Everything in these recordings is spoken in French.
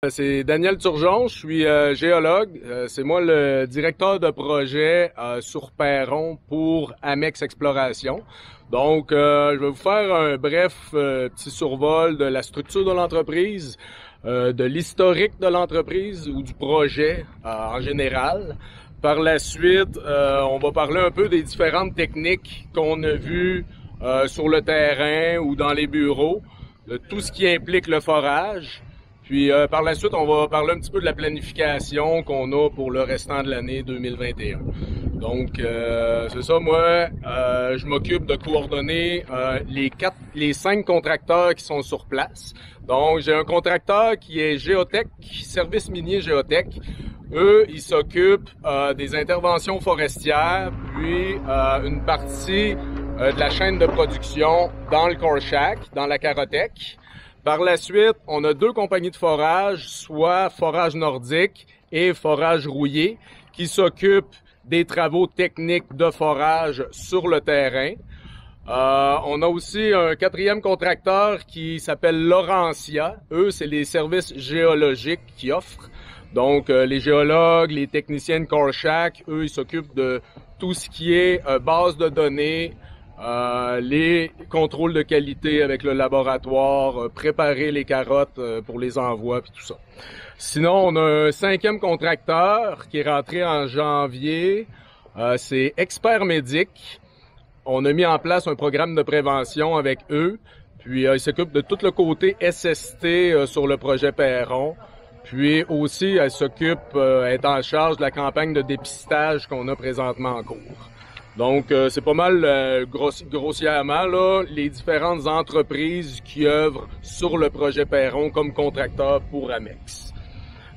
C'est Daniel Turgeon, je suis géologue. C'est moi le directeur de projet sur Perron pour Amex Exploration. Donc, je vais vous faire un bref petit survol de la structure de l'entreprise, de l'historique de l'entreprise ou du projet en général. Par la suite, on va parler un peu des différentes techniques qu'on a vues sur le terrain ou dans les bureaux, de tout ce qui implique le forage. Puis par la suite, on va parler un petit peu de la planification qu'on a pour le restant de l'année 2021. Donc, c'est ça, moi, je m'occupe de coordonner les 5 contracteurs qui sont sur place. Donc, j'ai un contracteur qui est Géotech, Service minier Géotech. Eux, ils s'occupent des interventions forestières, puis une partie de la chaîne de production dans le core shack, dans la Carotech. Par la suite, on a 2 compagnies de forage, soit Forage Nordique et Forage Rouillé, qui s'occupent des travaux techniques de forage sur le terrain. On a aussi un 4e contracteur qui s'appelle Laurentia. Eux, c'est les services géologiques qu'ils offrent. Donc, les géologues, les techniciens de core shack, eux, ils s'occupent de tout ce qui est base de données, les contrôles de qualité avec le laboratoire, préparer les carottes pour les envois puis tout ça. Sinon, on a un 5e contracteur qui est rentré en janvier, c'est Expert Médic. On a mis en place un programme de prévention avec eux, puis ils s'occupent de tout le côté SST sur le projet Perron. Puis aussi, elle s'occupe, est en charge de la campagne de dépistage qu'on a présentement en cours. Donc, c'est pas mal grossièrement là les différentes entreprises qui œuvrent sur le projet Perron comme contracteurs pour Amex.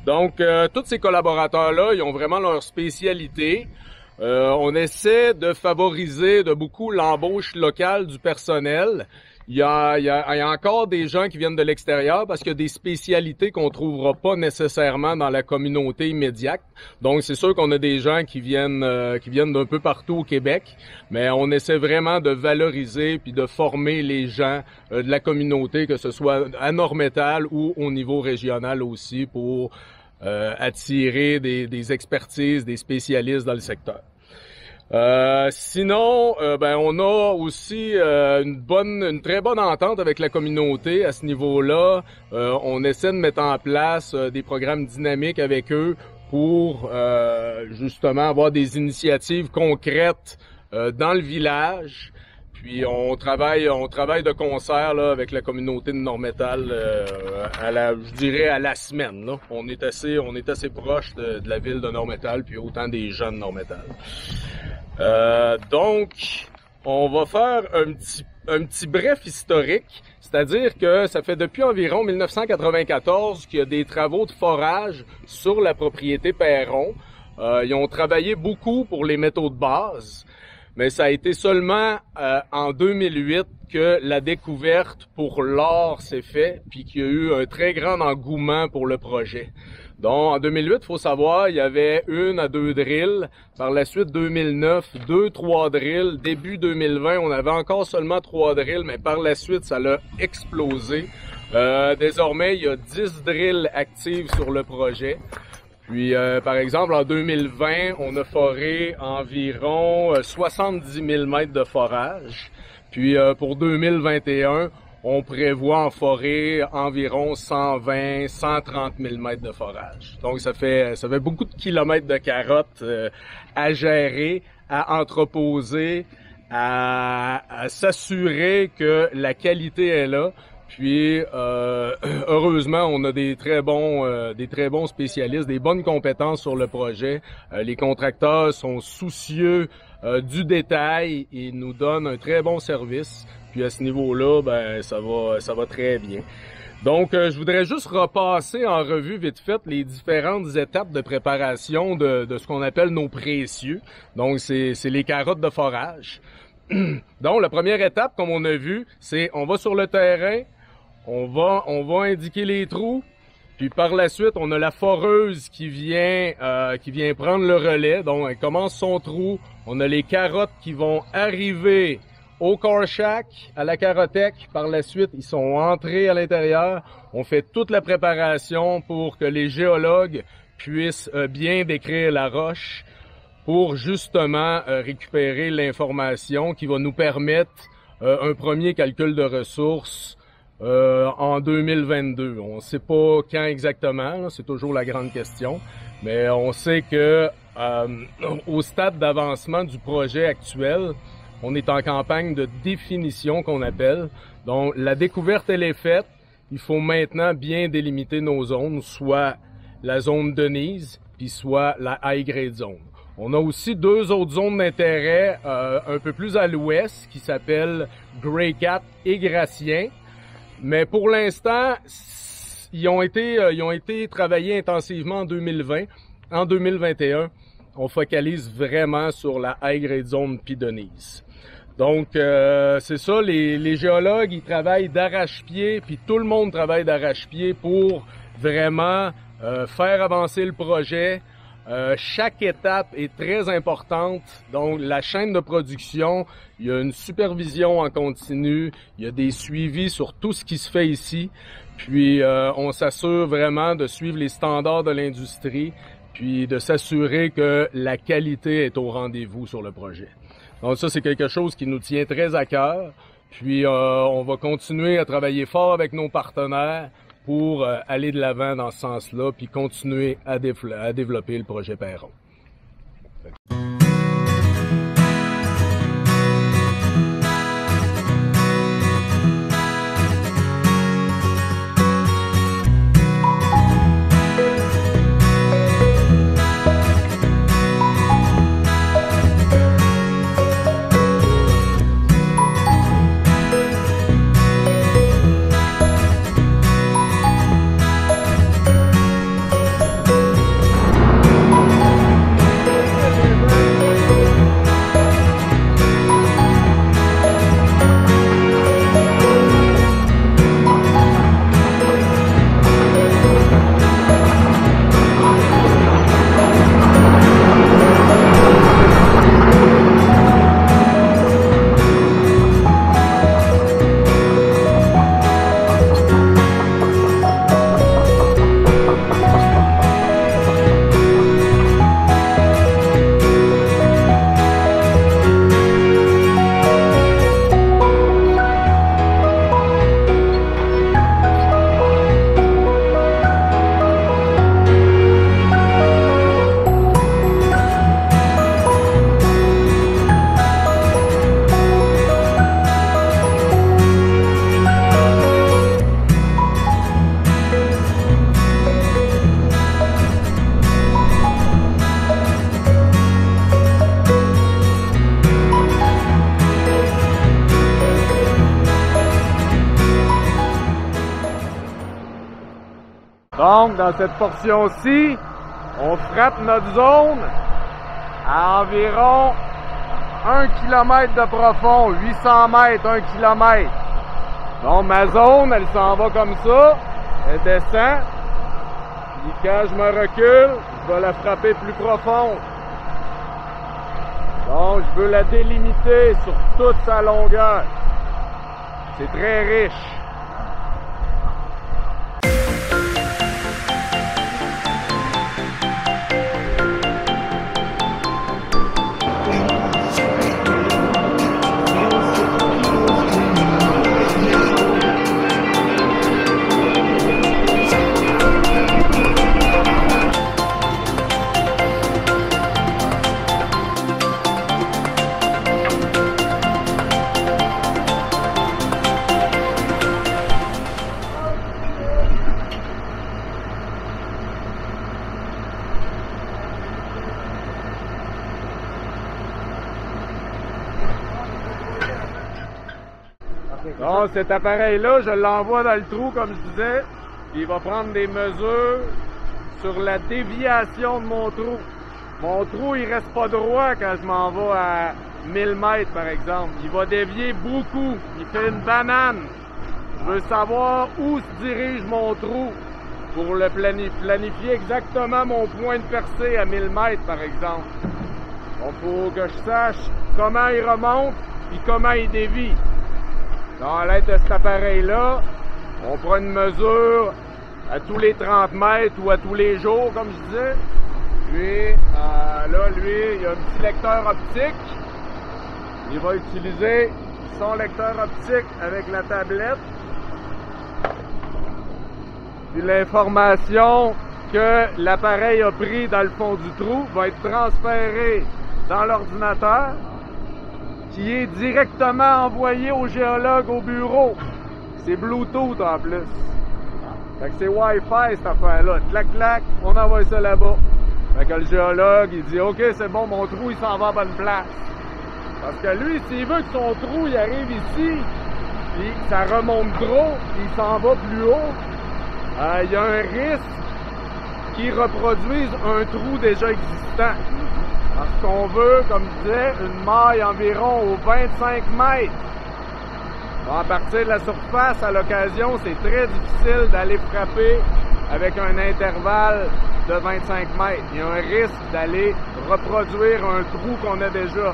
Donc, tous ces collaborateurs-là, ils ont vraiment leur spécialité. On essaie de favoriser de beaucoup l'embauche locale du personnel. Il y a encore des gens qui viennent de l'extérieur parce qu'il y a des spécialités qu'on trouvera pas nécessairement dans la communauté immédiate. Donc, c'est sûr qu'on a des gens qui viennent d'un peu partout au Québec, mais on essaie vraiment de valoriser puis de former les gens de la communauté, que ce soit à Nord-Métal ou au niveau régional aussi, pour attirer des expertises, des spécialistes dans le secteur. Sinon, on a aussi une très bonne entente avec la communauté à ce niveau-là. On essaie de mettre en place des programmes dynamiques avec eux pour justement avoir des initiatives concrètes dans le village. Puis on travaille de concert là avec la communauté de Nord-Métal je dirais à la semaine. Là. On est assez proche de la ville de Nord-Métal puis autant des gens de Nord-Métal. Donc, on va faire un petit bref historique, c'est-à-dire que ça fait depuis environ 1994 qu'il y a des travaux de forage sur la propriété Perron. Ils ont travaillé beaucoup pour les métaux de base, mais ça a été seulement en 2008 que la découverte pour l'or s'est faite, puis qu'il y a eu un très grand engouement pour le projet. Donc, en 2008, il faut savoir, il y avait 1 à 2 drills. Par la suite, 2009, 2-3 drills. Début 2020, on avait encore seulement 3 drills, mais par la suite, ça l'a explosé. Désormais, il y a 10 drills actifs sur le projet. Puis, par exemple, en 2020, on a foré environ 70 000 mètres de forage. Puis, pour 2021, on prévoit en forer environ 120, 130 000 mètres de forage. Donc, ça fait beaucoup de kilomètres de carottes à gérer, à entreposer, à s'assurer que la qualité est là. Puis, heureusement, on a des très bons spécialistes, des bonnes compétences sur le projet. Les contracteurs sont soucieux du détail et nous donnent un très bon service. Puis à ce niveau-là, ça va très bien. Donc, je voudrais juste repasser en revue vite fait les différentes étapes de préparation de ce qu'on appelle nos précieux. Donc, c'est les carottes de forage. Donc, la première étape, comme on a vu, c'est on va sur le terrain, on va indiquer les trous, puis par la suite, on a la foreuse qui vient prendre le relais. Donc, elle commence son trou. On a les carottes qui vont arriver au Core Shack, à la Carotech. Par la suite, ils sont entrés à l'intérieur. On fait toute la préparation pour que les géologues puissent bien décrire la roche pour justement récupérer l'information qui va nous permettre un premier calcul de ressources en 2022. On ne sait pas quand exactement, c'est toujours la grande question, mais on sait que au stade d'avancement du projet actuel, on est en campagne de définition qu'on appelle. Donc la découverte elle est faite, il faut maintenant bien délimiter nos zones, soit la zone Denise, puis soit la high grade zone. On a aussi deux autres zones d'intérêt un peu plus à l'ouest qui s'appellent Grey Cat et Gratien. Mais pour l'instant, ils ont été travaillés intensivement en 2020. En 2021, on focalise vraiment sur la high grade zone puis Denise. Donc c'est ça, les géologues, ils travaillent d'arrache-pied, puis tout le monde travaille d'arrache-pied pour vraiment faire avancer le projet. Chaque étape est très importante, donc la chaîne de production, il y a une supervision en continu, il y a des suivis sur tout ce qui se fait ici, puis on s'assure vraiment de suivre les standards de l'industrie, puis de s'assurer que la qualité est au rendez-vous sur le projet. Donc ça, c'est quelque chose qui nous tient très à cœur, puis on va continuer à travailler fort avec nos partenaires pour aller de l'avant dans ce sens-là, puis continuer à développer le projet Perron. Donc, dans cette portion-ci, on frappe notre zone à environ 1 km de profond, 800 mètres, 1 km. Donc, ma zone, elle s'en va comme ça, elle descend. Puis quand je me recule, je vais la frapper plus profonde. Donc, je veux la délimiter sur toute sa longueur. C'est très riche. Donc, cet appareil-là, je l'envoie dans le trou, comme je disais, puis il va prendre des mesures sur la déviation de mon trou. Mon trou, il reste pas droit quand je m'en vais à 1000 mètres, par exemple. Il va dévier beaucoup. Il fait une banane. Je veux savoir où se dirige mon trou pour le planifier exactement mon point de percée à 1000 mètres, par exemple. Donc, il faut que je sache comment il remonte puis comment il dévie. Dans l'aide de cet appareil-là, on prend une mesure à tous les 30 mètres ou à tous les jours, comme je disais. Puis là, lui, il a un petit lecteur optique. Il va utiliser son lecteur optique avec la tablette. Puis l'information que l'appareil a pris dans le fond du trou va être transférée dans l'ordinateur qui est directement envoyé au géologue au bureau. C'est Bluetooth en plus. Fait que c'est Wi-Fi cette affaire-là. Clac, clac, on envoie ça là-bas. Fait que le géologue, il dit « OK, c'est bon, mon trou, il s'en va à bonne place. » Parce que lui, s'il veut que son trou, il arrive ici, puis ça remonte trop, puis il s'en va plus haut, il y a un risque qu'il reproduise un trou déjà existant. Parce qu'on veut, comme je disais, une maille environ aux 25 mètres. Bon, à partir de la surface, à l'occasion, c'est très difficile d'aller frapper avec un intervalle de 25 mètres. Il y a un risque d'aller reproduire un trou qu'on a déjà.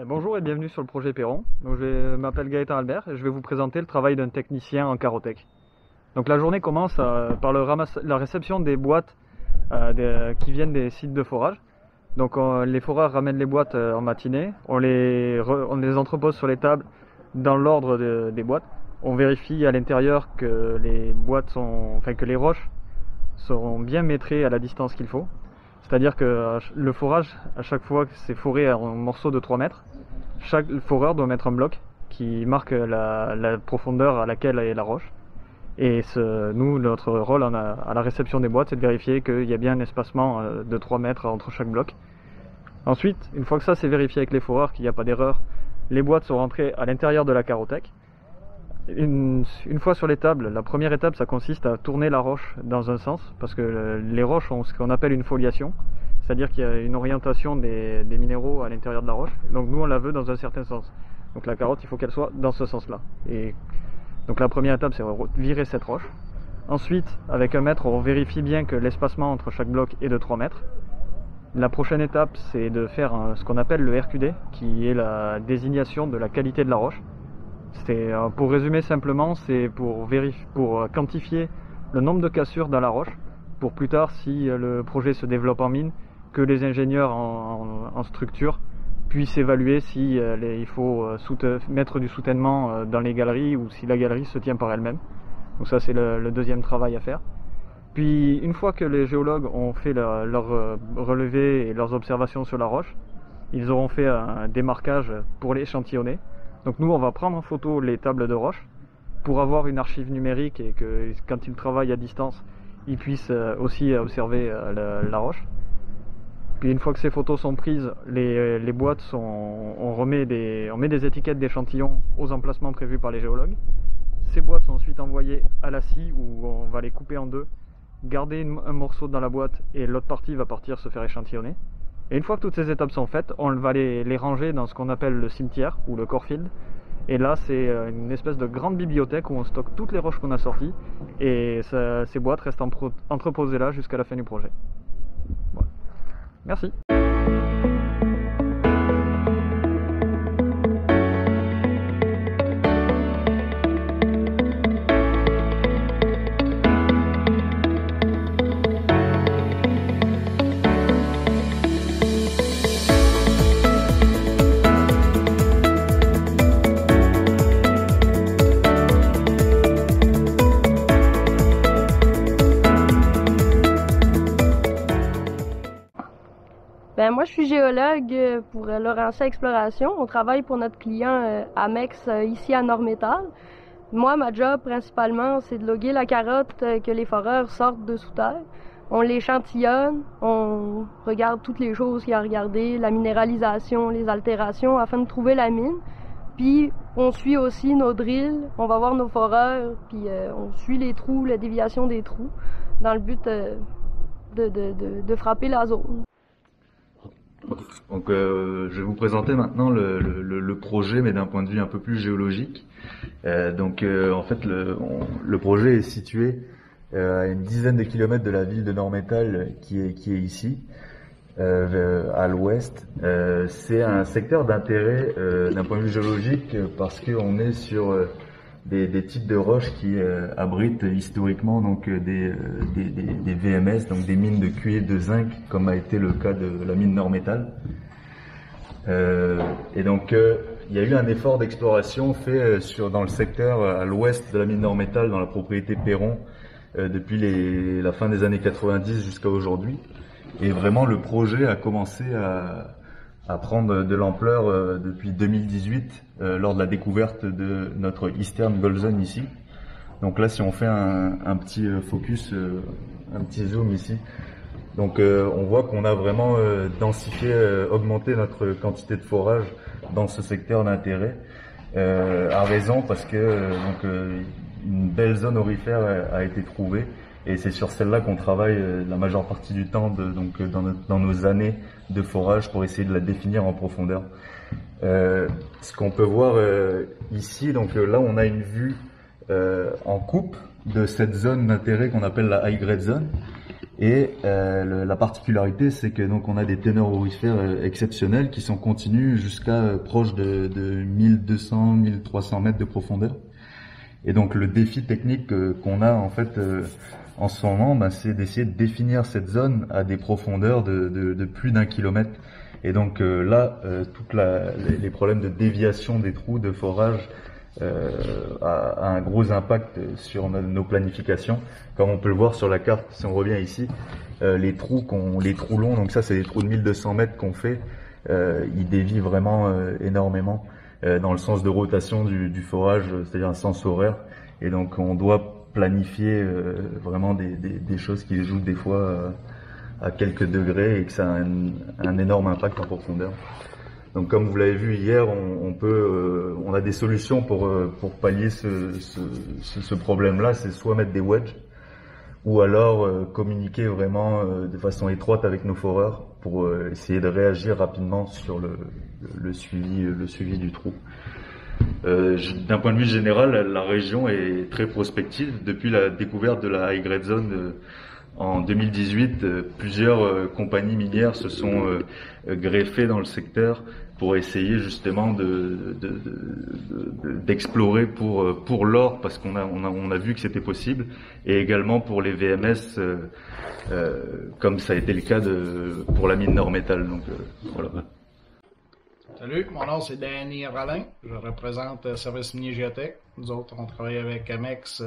Bonjour et bienvenue sur le projet Perron. Donc, je m'appelle Gaëtan Albert et je vais vous présenter le travail d'un technicien en carotech. Donc la journée commence par la réception des boîtes qui viennent des sites de forage. Donc les foreurs ramènent les boîtes en matinée, on les entrepose sur les tables dans l'ordre des boîtes. On vérifie à l'intérieur que que les roches seront bien maîtrisées à la distance qu'il faut. C'est-à-dire que le forage, à chaque fois que c'est foré en morceaux de 3 mètres, chaque foreur doit mettre un bloc qui marque la profondeur à laquelle est la roche. Et nous, notre rôle à la réception des boîtes, c'est de vérifier qu'il y a bien un espacement de 3 mètres entre chaque bloc. Ensuite, une fois que ça c'est vérifié avec les foreurs, qu'il n'y a pas d'erreur, les boîtes sont rentrées à l'intérieur de la carotech. Une fois sur les tables, la première étape, ça consiste à tourner la roche dans un sens, parce que les roches ont ce qu'on appelle une foliation, c'est-à-dire qu'il y a une orientation des minéraux à l'intérieur de la roche. Donc nous, on la veut dans un certain sens. Donc la carotte, il faut qu'elle soit dans ce sens-là. Et donc la première étape, c'est virer cette roche. Ensuite, avec un mètre, on vérifie bien que l'espacement entre chaque bloc est de 3 mètres. La prochaine étape, c'est de faire ce qu'on appelle le RQD, qui est la désignation de la qualité de la roche. Pour résumer simplement, c'est pour quantifier le nombre de cassures dans la roche, pour plus tard, si le projet se développe en mine, que les ingénieurs en structure puissent évaluer si il faut mettre du soutènement dans les galeries ou si la galerie se tient par elle-même. Donc ça, c'est le deuxième travail à faire. Puis une fois que les géologues ont fait leur relevé et leurs observations sur la roche, ils auront fait un démarquage pour l'échantillonner. Donc nous, on va prendre en photo les tables de roche pour avoir une archive numérique et que quand ils travaillent à distance, ils puissent aussi observer la roche. Puis une fois que ces photos sont prises, les boîtes on met des étiquettes d'échantillons aux emplacements prévus par les géologues. Ces boîtes sont ensuite envoyées à la scie où on va les couper en deux garder un morceau dans la boîte et l'autre partie va partir se faire échantillonner. Et une fois que toutes ces étapes sont faites, on va les ranger dans ce qu'on appelle le cimetière ou le corefield. Et là, c'est une espèce de grande bibliothèque où on stocke toutes les roches qu'on a sorties et ces boîtes restent entreposées là jusqu'à la fin du projet. Voilà. Merci. Moi, je suis géologue pour Laurentia Exploration. On travaille pour notre client Amex ici à Nord-Métal. Moi, ma job principalement, c'est de loguer la carotte que les foreurs sortent de sous terre. On l'échantillonne, on regarde toutes les choses qu'il y a à regarder, la minéralisation, les altérations, afin de trouver la mine. Puis, on suit aussi nos drills, on va voir nos foreurs, puis on suit les trous, la déviation des trous, dans le but de frapper la zone. Donc, je vais vous présenter maintenant le projet, mais d'un point de vue un peu plus géologique. En fait, le projet est situé à une dizaine de kilomètres de la ville de Nord-Métal, qui est ici, à l'ouest. C'est un secteur d'intérêt d'un point de vue géologique parce qu'on est sur des types de roches qui abritent historiquement donc des VMS, donc des mines de cuivre, de zinc, comme a été le cas de la mine Nord-Métal. Il y a eu un effort d'exploration fait dans le secteur à l'ouest de la mine Nord-Métal, dans la propriété Perron, depuis la fin des années 90 jusqu'à aujourd'hui. Et vraiment, le projet a commencé à prendre de l'ampleur depuis 2018 lors de la découverte de notre Eastern Gold Zone ici. Donc là, si on fait un petit focus, un petit zoom ici, donc on voit qu'on a vraiment densifié, augmenté notre quantité de forage dans ce secteur d'intérêt, à raison parce que une belle zone aurifère a été trouvée. Et c'est sur celle-là qu'on travaille la majeure partie du temps dans nos années de forage pour essayer de la définir en profondeur. Ce qu'on peut voir ici, donc là on a une vue en coupe de cette zone d'intérêt qu'on appelle la high grade zone. Et la particularité, c'est que donc on a des teneurs aurifères exceptionnelles qui sont continues jusqu'à proche de 1200-1300 mètres de profondeur. Et donc le défi technique qu'on a en fait en ce moment, c'est d'essayer de définir cette zone à des profondeurs de plus d'1 kilomètre. Et donc tous les problèmes de déviation des trous de forage a un gros impact sur nos planifications. Comme on peut le voir sur la carte, si on revient ici, les trous longs, donc ça c'est des trous de 1200 mètres qu'on fait, ils dévient vraiment énormément dans le sens de rotation du forage, c'est-à-dire un sens horaire. Et donc on doit planifier vraiment des choses qui jouent des fois à quelques degrés et que ça a un énorme impact en profondeur. Donc comme vous l'avez vu hier, on a des solutions pour pallier ce problème-là, c'est soit mettre des wedges ou alors communiquer vraiment de façon étroite avec nos foreurs pour essayer de réagir rapidement sur le suivi du trou. D'un point de vue général, la région est très prospective. Depuis la découverte de la high grade zone en 2018, plusieurs compagnies minières se sont greffées dans le secteur pour essayer justement d'explorer pour l'or, parce qu'on a vu que c'était possible, et également pour les VMS, comme ça a été le cas pour la mine Nord-Métal. Donc voilà. Salut, mon nom c'est Danny Ralin, je représente Service Minier Géotech. Nous autres, on travaille avec Amex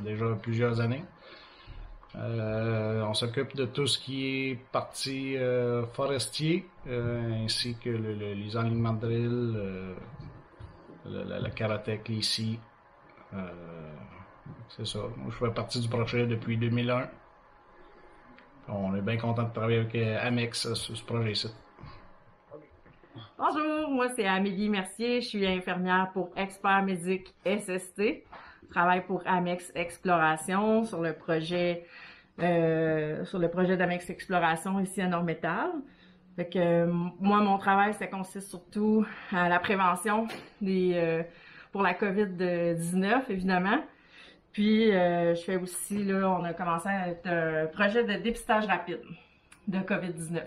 déjà plusieurs années. On s'occupe de tout ce qui est partie forestier, ainsi que les enlignements de drill, la carotèque ici. C'est ça. Moi, je fais partie du projet depuis 2001. On est bien content de travailler avec Amex sur ce projet-ci. Bonjour, moi c'est Amélie Mercier, je suis infirmière pour Expert Médic SST. Je travaille pour Amex Exploration sur le projet sur le projet d'Amex Exploration ici à Nord-Métal. Fait que moi, mon travail, ça consiste surtout à la prévention pour la COVID-19, évidemment. Puis, je fais aussi, là, on a commencé un projet de dépistage rapide de COVID-19.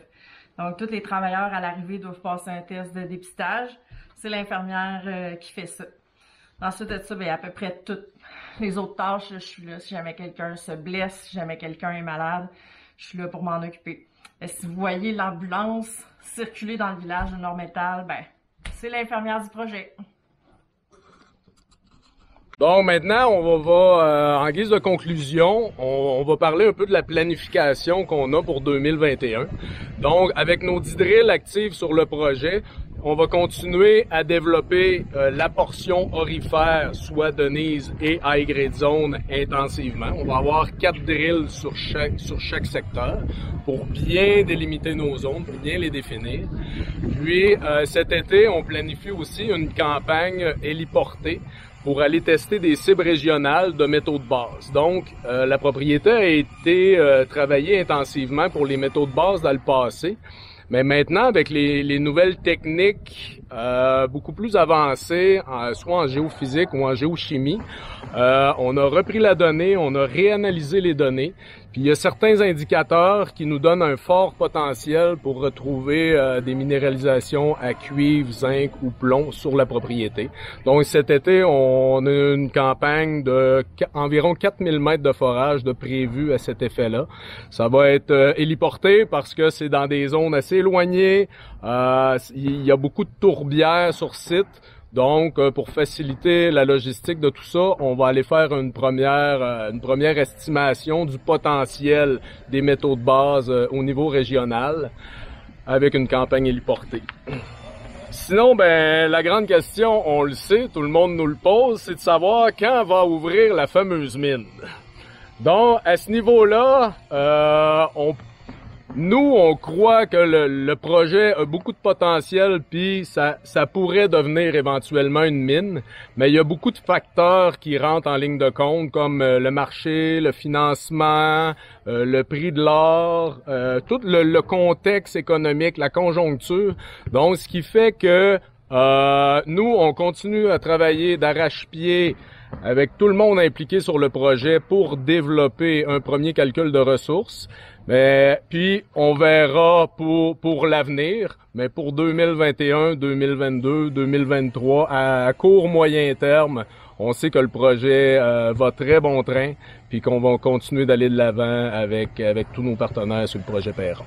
Donc, tous les travailleurs à l'arrivée doivent passer un test de dépistage. C'est l'infirmière qui fait ça. Ensuite de ça, bien, à peu près toutes les autres tâches, là, je suis là si jamais quelqu'un se blesse, si jamais quelqu'un est malade, je suis là pour m'en occuper. Et si vous voyez l'ambulance circuler dans le village de Nord-Métal, ben, c'est l'infirmière du projet. Donc maintenant, on va en guise de conclusion, on va parler un peu de la planification qu'on a pour 2021. Donc, avec nos 10 drills actifs sur le projet, on va continuer à développer la portion aurifère, soit Denise et High Grade Zone intensivement. On va avoir 4 drills sur chaque secteur pour bien délimiter nos zones, pour bien les définir. Puis cet été, on planifie aussi une campagne héliportée pour aller tester des cibles régionales de métaux de base. Donc, la propriété a été travaillée intensivement pour les métaux de base dans le passé. Mais maintenant, avec les nouvelles techniques beaucoup plus avancées, soit en géophysique ou en géochimie, on a repris la donnée, on a réanalysé les données. Puis il y a certains indicateurs qui nous donnent un fort potentiel pour retrouver des minéralisations à cuivre, zinc ou plomb sur la propriété. Donc cet été, on a une campagne de environ 4000 mètres de forage de prévu à cet effet-là. Ça va être héliporté parce que c'est dans des zones assez éloignées. Il y a beaucoup de tourbières sur site. Donc, pour faciliter la logistique de tout ça, on va aller faire une première estimation du potentiel des métaux de base au niveau régional avec une campagne héliportée. Sinon, ben la grande question, on le sait, tout le monde nous le pose, c'est de savoir quand va ouvrir la fameuse mine. Donc, à ce niveau-là, nous, on croit que le projet a beaucoup de potentiel, puis ça pourrait devenir éventuellement une mine, mais il y a beaucoup de facteurs qui rentrent en ligne de compte, comme le marché, le financement, le prix de l'or, tout le contexte économique, la conjoncture. Donc, ce qui fait que nous, on continue à travailler d'arrache-pied avec tout le monde impliqué sur le projet pour développer un premier calcul de ressources. Mais puis on verra pour l'avenir, mais pour 2021, 2022, 2023 à court moyen terme, on sait que le projet va très bon train puis qu'on va continuer d'aller de l'avant avec tous nos partenaires sur le projet Perron.